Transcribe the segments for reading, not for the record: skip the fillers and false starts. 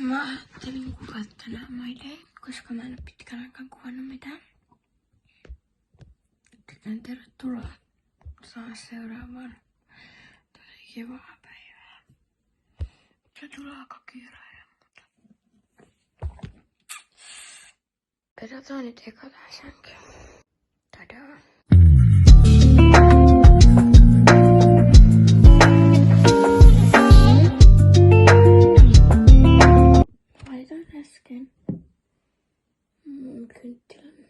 Mä ajattelin kuvata tänään my day, koska mä en ole pitkän aikaan kuvannut mitään. Joten tervetuloa taas seuraavaan tosi kivaa päivää. Se tulee aika kiireinen, mutta pedataan nyt eka tää sänky. Tadaa! Äsken mun kynttilän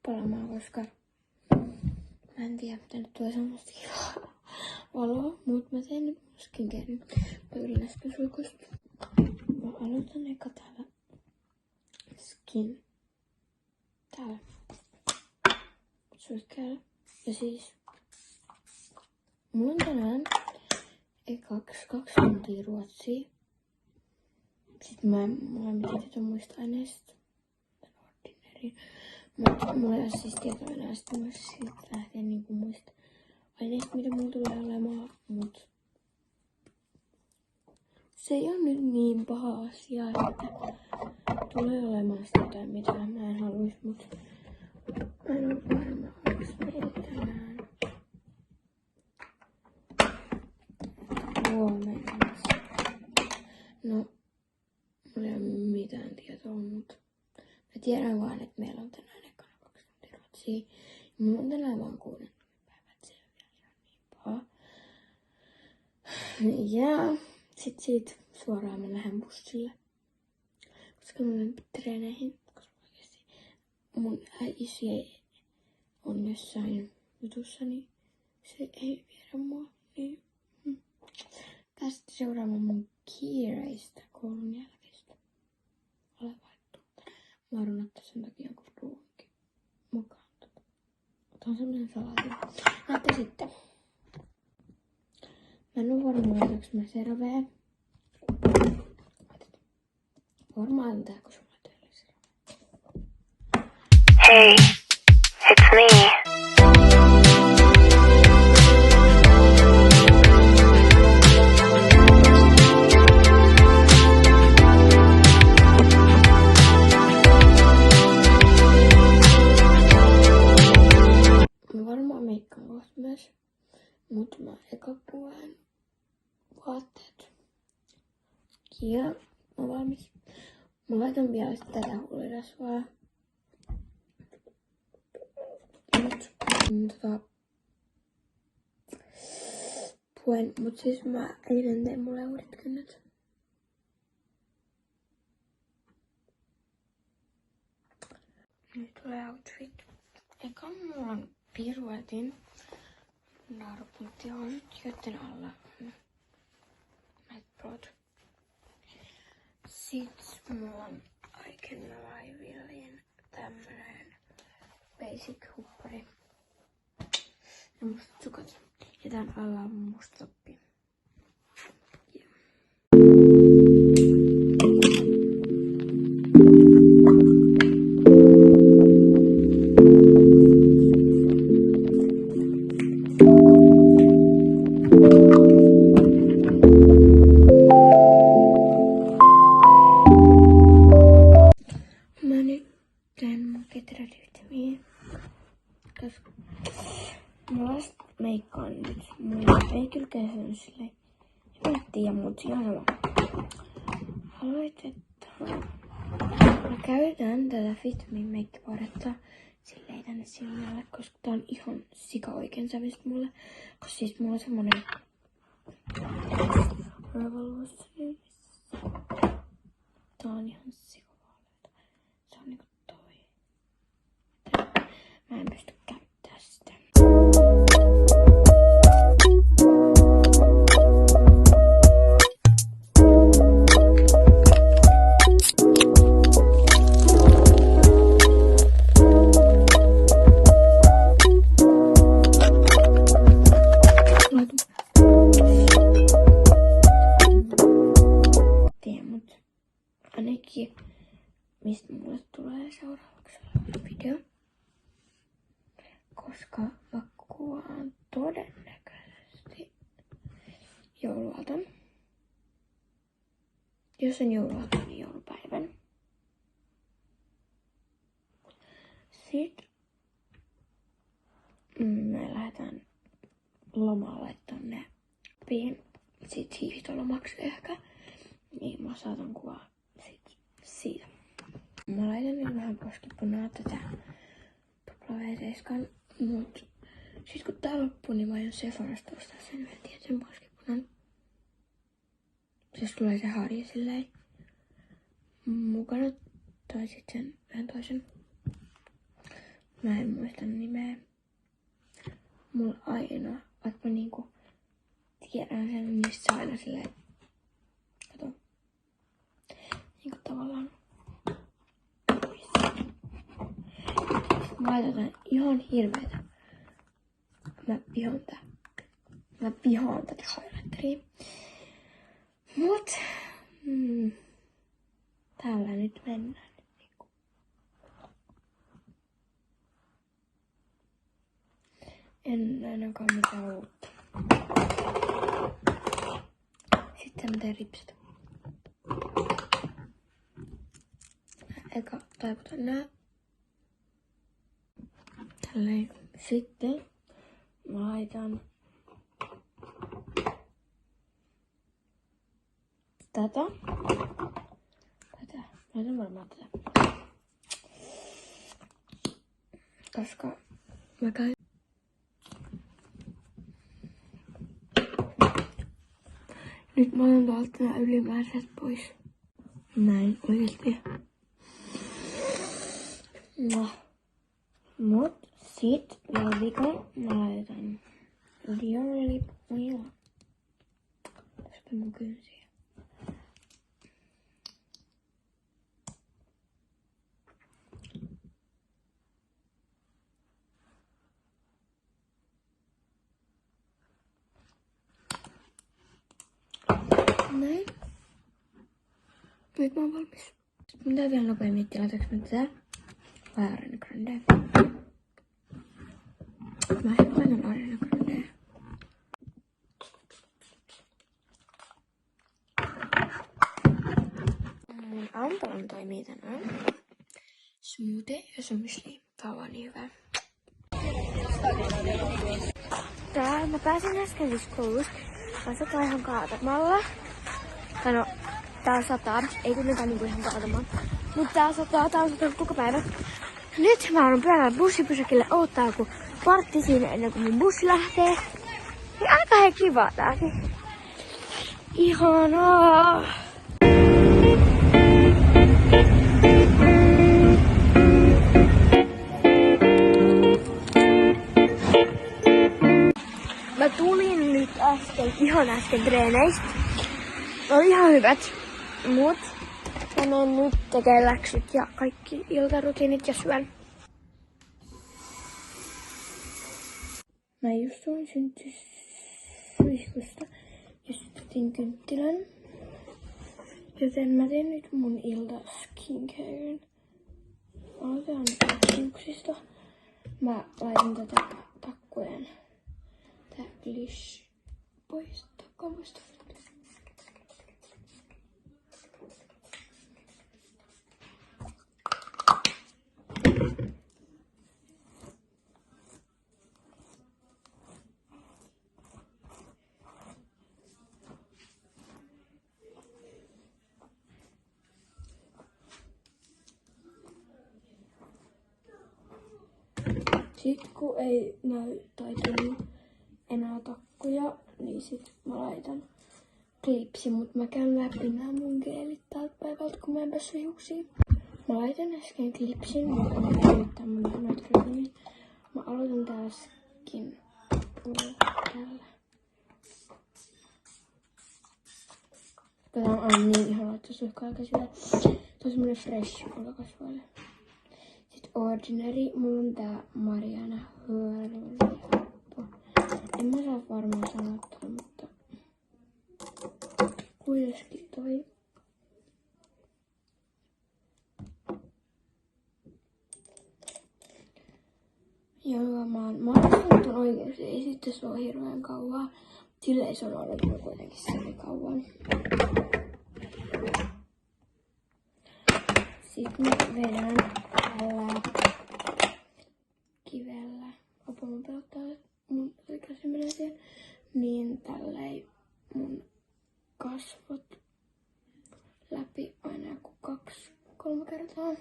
palamaan, koska mä en tiedä, tänne tulee semmoista kivaa valoa, mutta mä teen nyt muskin kerran pöydälläskysulkosta. Mä aloitan eka täällä täällä suihkeella. Ja siis mulla on tänään ekaksi 2 tuntia ruotsia. Sitten mulla ei mitään tietoa muista aineista. Mutta mulla ei ole siis tietoa enää sitten myös siitä lähtien niinku muista aineista, mitä mulla tulee olemaan. Mut se ei ole nyt niin paha asia, että tulee olemaan sitä jotain, mitä mä en haluis, mut mä en ole varma, onks meillä tänään huomenna. No. Mulla ei ole mitään tietoa, mutta mä tiedän vaan, että meillä on tänään ekana 2 tuntia ruotsia. Mulla on tänään vaan 6 päivät, se on vielä niin paha. Ja sit siitä suoraan mä lähden bussille. Koska mä menen treeneihin, koska oikeesti mun äiti on jossain jutussa, niin se ei viedä mua. Niin tästä seuraamaan mun kiireistä koulun jälkeen. Mä oon ottaa sen takia jonkun ruoankin mukaan. Otan semmonen salaatin. Näette sitten. Mä en oo varma, laitaks mä CeraVe. Varmaan tää, kun sulla teille CeraVe. Hey, it's me. Mutta mä eka puhuen vaatteet. Ja mä valmis. Mä laitan vielä tätä huulirasvaa. Nyt puen. Mut siis mä eilen tein mulle uudet kynnet. Nyt tulee outfit. Eka mulla on piruetin. Narupuntti on, joten alla on näitä prot. Sitten mulla on Aiken Laivillin tämmönen basic huppari. Ja mustat sukat. Ja tän alla on musta toppi. Mä vasta meikkaan nyt. Mulla ei kyllä käy silleen. En tiedä, mut ihan sama. Aloitetaan. Mä käytän tätä Fit Me meikkipaadetta silleen tänne silmälle, koska tää on ihan sika oikein sävystä mulle. Koska siis mulla on semmonen Revolution. Tää on ihan sika vaaleita. Se on niinku toi. Mä en pysty käyttää sitä. Ainakin mistä mulle tulee seuraavaksi video. Koska mä kuvaan todennäköisesti jouluaaton. jos en jouluaattona, niin joulupäivän. Sitten me lähdetään lomalle tonne sit hiihtolomaksi ehkä. Niin mä saatan kuvaa sit siitä. Mä laitan nyt vähän poskipunaa tätä W7, mut sit kun tää loppuu, niin mä aion Sephorasta ostaa sen sen poskipunan. Siis tulee se harja silleen mukana. Tai sit sen vähän toisen. Mä en muista nimeä. Mulla aina, vaikka mä niinku tiedän sen, niin se aina silleen, kato, niinku tavallaan. Mä laitan ihan hirveetä. Mä vihaan tätä highlighteria. Mut, täällä nyt mennään. En ainakaan mitään uutta. Sitten mä teen ripset. Eka taivutan nää. Tälleen. Sitten mä laitan tätä. Mä laitan varmaan tätä. Koska mä käyn. Nyt mä otan täältä nämä ylimääräiset pois. Näin oikeesti. No. Mut sit vielä viikon mä laitan Dior Lip Oil. Tästä mun kynsiä. Näin. Nyt mä oon valmis. Mun täytyy ihan nopea miettiä, laitaks mä tätä vai Ariana Grande. Mä ehkä laitan Ariana Grande. Mun aamupalon toimii tänään. Smoothie ja semmosia. Tää on vaan niin hyvä. Tää mä pääsin äsken siis koulusta. Mä sataa ihan kaatamalla. Tai no, tää sataa. Ei kuitenkaan niinku ihan kaatamaan. Mut tää sataa satanut koko päivä. Nyt mä oon pyörällä bussipysäkille odottaa kun vartti siinä ennen kuin mun bussi lähtee. Ja aika hei kivaa tääkin. Ihanaa! Mä tulin nyt ihan äsken treeneistä. Oli ihan hyvät, mut mä menen nyt tekemään läksyt ja kaikki iltarutiinit ja syön. Mä just tulin syntysuihkusta ja sytytin kynttilän. Joten mä teen nyt mun ilta skincaren. Aloitetaan hiuksista. Mä laitan tätä takkujen tää glish pois takkaamasta. Sitten kun ei näy tai tuli enää takkuja, niin sit mä laitan klipsi, mut mä käyn läpi nää mun geelit tältä päivältä, kun mä en pessyt hiuksia. Mä laitan äsken klipsin, mutta mä käytän mun noita ryhmiä. Mä aloitan täällä skin täällä. Tää on aina niin ihana, että suihkaa aika sillä. Tää on semmonen fresh kasvoille. Sitten Ordinary, mulla on tää Mariana Hörlippo. En mä saa varmaan sanottua, mutta kuitenkin toi. Joo, mä oon sanottu oikeesti, ei sitten se ole hirveän kauan. Silleen se on ollut kuitenkin se kauan. Sitten mä vedän tällä kivellä. Apua mä pelottaa, että mun käsi menee siihen. Niin tälleen mun kasvot läpi aina joku 2-3 kertaa.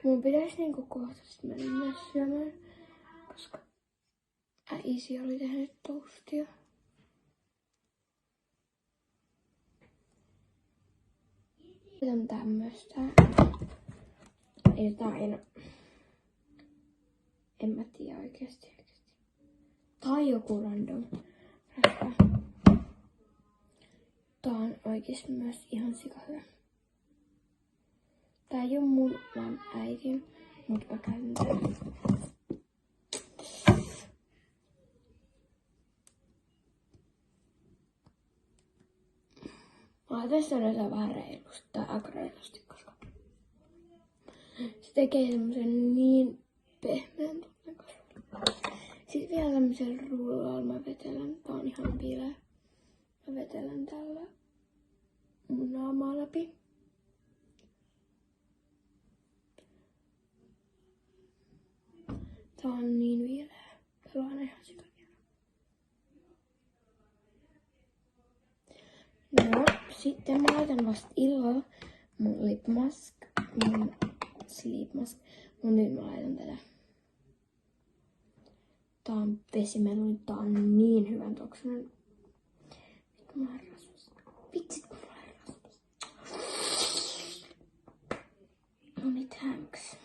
Mun pitäisi niinku kohta sit mennä myös syömään, koska äiti oli tehnyt toastia. Tän tämmöstä. Jotain. En mä tiedä oikeesti. Tai joku random rasva. Tää on oikeesti myös ihan sikahyvä. Tää ei oo mun, vaan äitin, mut mä käytän tän. Mä laitan sitä vähän reilusti tai aika reilusti, koska se tekee semmosen niin pehmeän tunteen kasvoille. Sitten vielä tämmöisellä rullalla mä vetelen. Tää on ihan viileä. Mä vetelen tällä mun naamaa läpi. Tää on niin viileä. Tää on ihan sikaviileä. No, sitten mä laitan vasta illalla mun lip mask, mun sleep mask. Mut nyt mä laitan tätä. Tää on vesimeloni. Tää on niin hyvän tuoksunen. Nyt kun mä oon rasvas. Vitsit kun mä oon rasvas. No niin, thanks.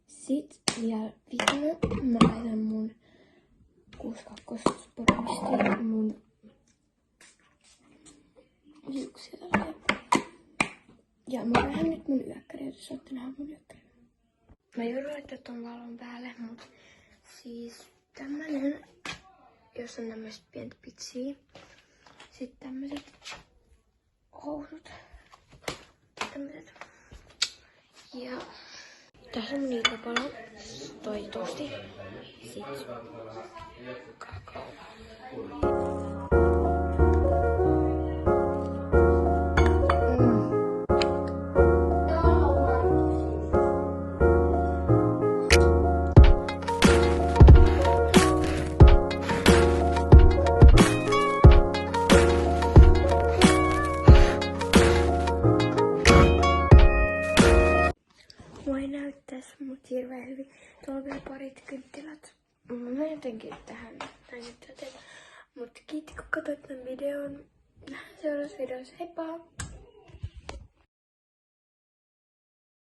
Sit vielä viimeinen mä laitan mun 62 sporamisti mun hiuksia tälleen. Ja mä lähden nyt mun yökkäriä, jos saatte nähdä mun yökkäriä. Mä joudun laittaa ton valon päälle, mut siis tämmönen, jos on tämmöset pientä pitsiä. Sitten tämmöset housut. Tämmöset. Ja tässä on liikapalo, toi tosti, sit kakao. Mua ei näyttäis mut hirveän hyvin. Tuolla on vielä parit kynttilät. Mä jotenkin tähän näin nyt tehdä. Mut kiitti kun katsoit tän videon. Nähdään seuraavassa videossa. Heippa!